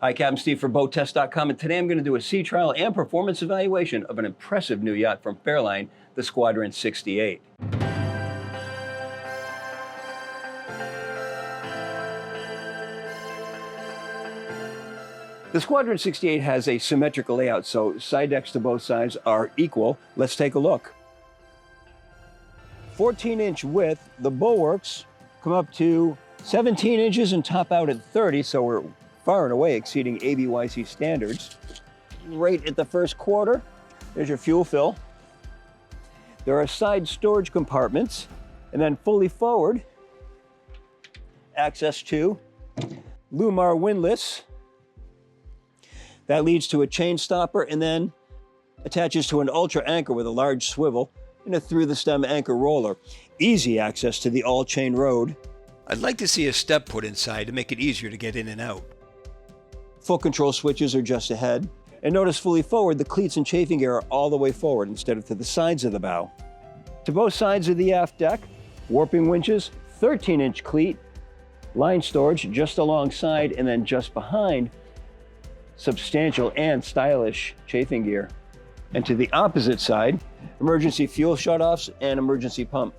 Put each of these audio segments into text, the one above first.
Hi, Captain Steve for BoatTEST.com, and today I'm going to do a sea trial and performance evaluation of an impressive new yacht from Fairline, the Squadron 68. The Squadron 68 has a symmetrical layout, so side decks to both sides are equal. Let's take a look. 14-inch width, the bulwarks come up to 17 inches and top out at 30, so we're far and away exceeding ABYC standards. Right at the first quarter, there's your fuel fill. There are side storage compartments, and then fully forward, access to Lumar windlass. That leads to a chain stopper and then attaches to an ultra anchor with a large swivel and a through the stem anchor roller. Easy access to the all-chain road. I'd like to see a step put inside to make it easier to get in and out. Full control switches are just ahead. And notice fully forward, the cleats and chafing gear are all the way forward instead of to the sides of the bow. To both sides of the aft deck, warping winches, 13-inch cleat, line storage just alongside and then just behind, substantial and stylish chafing gear. And to the opposite side, emergency fuel shutoffs and emergency pump.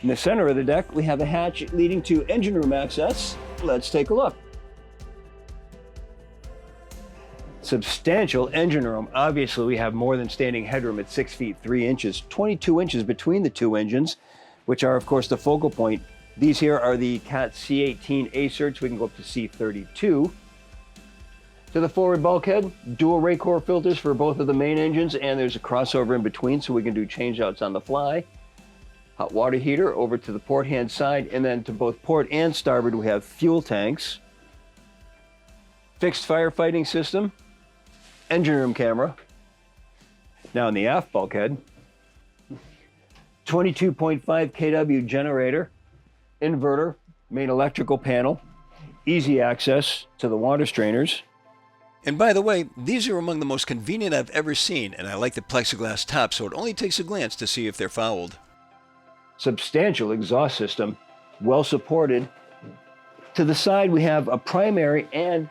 In the center of the deck, we have a hatch leading to engine room access. Let's take a look. Substantial engine room. Obviously, we have more than standing headroom at 6 feet 3 inches, 22 inches between the two engines, which are, of course, the focal point. These here are the Cat C18 A-certs. We can go up to C32. To the forward bulkhead, dual Raycor filters for both of the main engines, and there's a crossover in between so we can do changeouts on the fly. Hot water heater over to the port hand side, and then to both port and starboard we have fuel tanks. Fixed firefighting system, engine room camera. Now in the aft bulkhead, 22.5 kW generator, inverter, main electrical panel, easy access to the water strainers. And by the way, these are among the most convenient I've ever seen, and I like the plexiglass top, so it only takes a glance to see if they're fouled. Substantial exhaust system, well supported. To the side we have a primary, and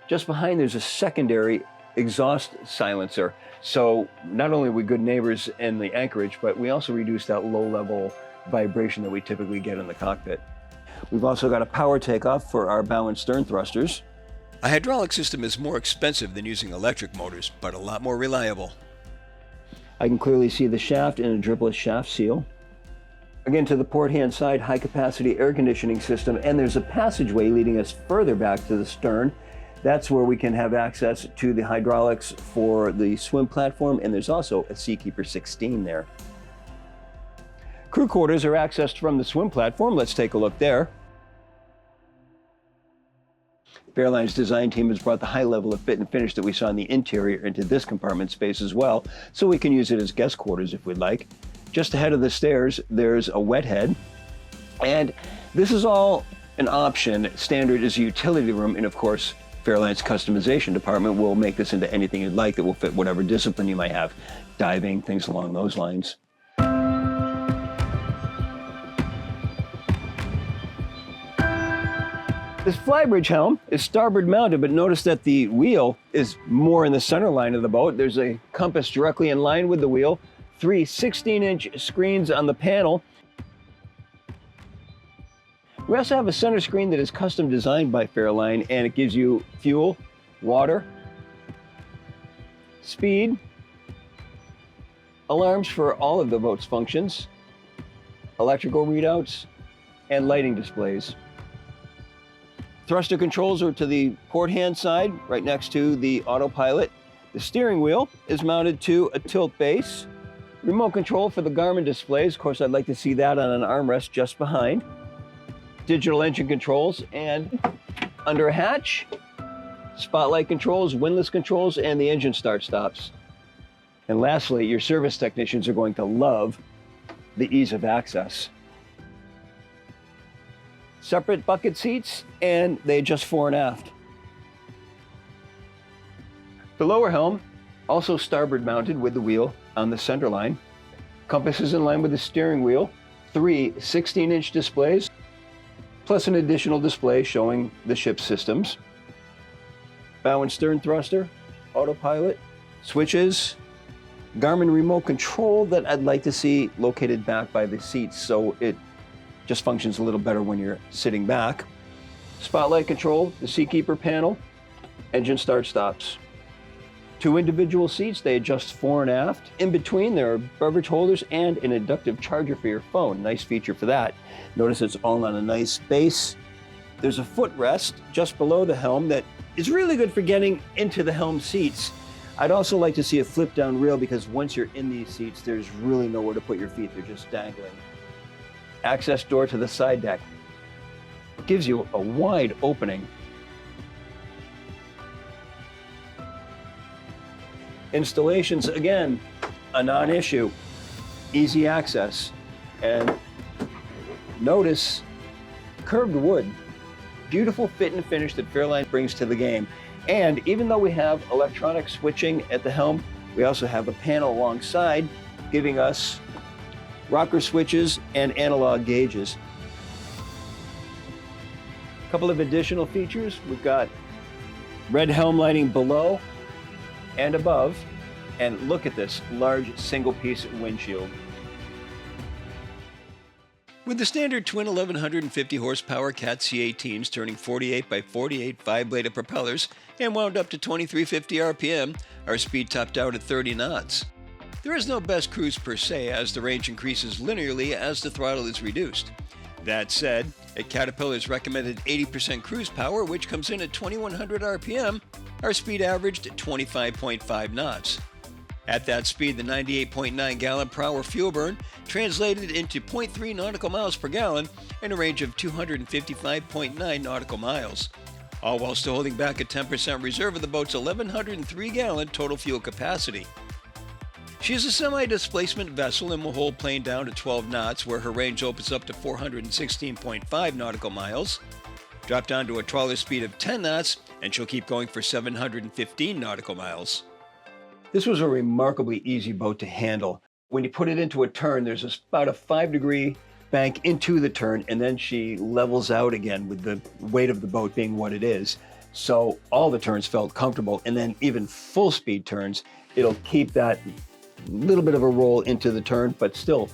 just behind there's a secondary exhaust silencer. So not only are we good neighbors in the anchorage, but we also reduce that low-level vibration that we typically get in the cockpit. We've also got a power takeoff for our bow and stern thrusters. A hydraulic system is more expensive than using electric motors, but a lot more reliable. I can clearly see the shaft and a dripless shaft seal. Again, to the port hand side, high-capacity air conditioning system, and there's a passageway leading us further back to the stern. That's where we can have access to the hydraulics for the swim platform, and there's also a Seakeeper 16 there. Crew quarters are accessed from the swim platform. Let's take a look there. Fairline's design team has brought the high level of fit and finish that we saw in the interior into this compartment space as well, so we can use it as guest quarters if we'd like. Just ahead of the stairs, there's a wet head, and this is all an option. Standard is a utility room, and of course, Fairline's customization department will make this into anything you'd like that will fit whatever discipline you might have, diving, things along those lines. This Flybridge helm is starboard mounted, but notice that the wheel is more in the center line of the boat. There's a compass directly in line with the wheel, 3 16-inch screens on the panel. We also have a center screen that is custom designed by Fairline, and it gives you fuel, water, speed, alarms for all of the boat's functions, electrical readouts, and lighting displays. Thruster controls are to the port hand side, right next to the autopilot. The steering wheel is mounted to a tilt base. Remote control for the Garmin displays. Of course, I'd like to see that on an armrest just behind. Digital engine controls, and under a hatch, spotlight controls, windlass controls, and the engine start-stops. And lastly, your service technicians are going to love the ease of access. Separate bucket seats, and they adjust fore and aft. The lower helm, also starboard mounted with the wheel on the center line. Compass is in line with the steering wheel. 3 16-inch displays, plus an additional display showing the ship's systems. Bow and stern thruster, autopilot, switches, Garmin remote control that I'd like to see located back by the seats so it just functions a little better when you're sitting back. Spotlight control, the seatkeeper panel, engine start stops. 2 individual seats, they adjust fore and aft. In between there are beverage holders and an inductive charger for your phone. Nice feature for that. Notice it's all on a nice base. There's a footrest just below the helm that is really good for getting into the helm seats. I'd also like to see a flip down rail because once you're in these seats, there's really nowhere to put your feet. They're just dangling. Access door to the side deck. It gives you a wide opening. Installations, again, a non-issue. Easy access. And notice curved wood. Beautiful fit and finish that Fairline brings to the game. And even though we have electronic switching at the helm, we also have a panel alongside giving us rocker switches and analog gauges. A couple of additional features. We've got red helm lighting below and above. And look at this large single-piece windshield. With the standard twin 1150 horsepower Cat C18s turning 48 by 48 5-bladed propellers and wound up to 2350 RPM, our speed topped out at 30 knots. There is no best cruise per se, as the range increases linearly as the throttle is reduced. That said, at Caterpillar's recommended 80% cruise power, which comes in at 2100 RPM, our speed averaged at 25.5 knots. At that speed, the 98.9 gallon per hour fuel burn translated into 0.3 nautical miles per gallon and a range of 255.9 nautical miles, all while still holding back a 10% reserve of the boat's 1103 gallon total fuel capacity. She is a semi-displacement vessel and will hold plane down to 12 knots, where her range opens up to 416.5 nautical miles. Drop down to a trawler speed of 10 knots, and she'll keep going for 715 nautical miles. This was a remarkably easy boat to handle. When you put it into a turn, there's about a 5-degree bank into the turn, and then she levels out again with the weight of the boat being what it is. So all the turns felt comfortable, and then even full speed turns, it'll keep that little bit of a roll into the turn, but still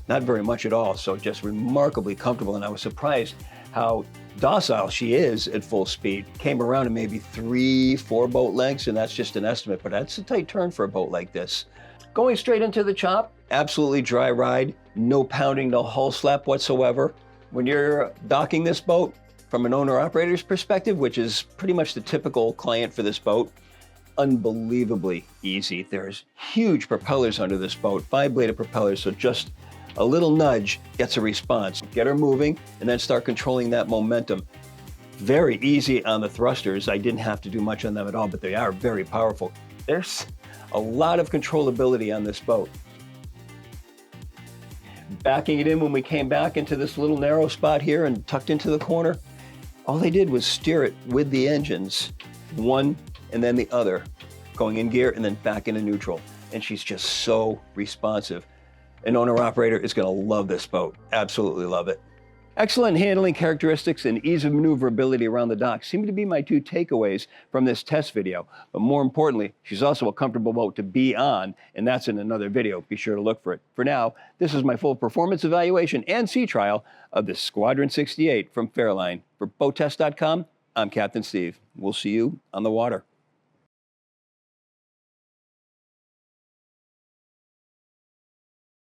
not very much at all. So just remarkably comfortable, and I was surprised how docile she is at full speed. Came around in maybe 3-4 boat lengths, and that's just an estimate, but that's a tight turn for a boat like this. Going straight into the chop, absolutely dry ride, no pounding, no hull slap whatsoever. When you're docking this boat, from an owner-operator's perspective, which is pretty much the typical client for this boat, unbelievably easy. There's huge propellers under this boat, 5-bladed propellers, so just a little nudge gets a response. Get her moving and then start controlling that momentum. Very easy on the thrusters. I didn't have to do much on them at all, but they are very powerful. There's a lot of controllability on this boat. Backing it in when we came back into this little narrow spot here and tucked into the corner, all they did was steer it with the engines, one and then the other, going in gear and then back into neutral. And she's just so responsive. An owner-operator is going to love this boat. Absolutely love it. Excellent handling characteristics and ease of maneuverability around the dock seem to be my 2 takeaways from this test video. But more importantly, she's also a comfortable boat to be on, and that's in another video. Be sure to look for it. For now, this is my full performance evaluation and sea trial of the Squadron 68 from Fairline. For BoatTEST.com, I'm Captain Steve. We'll see you on the water.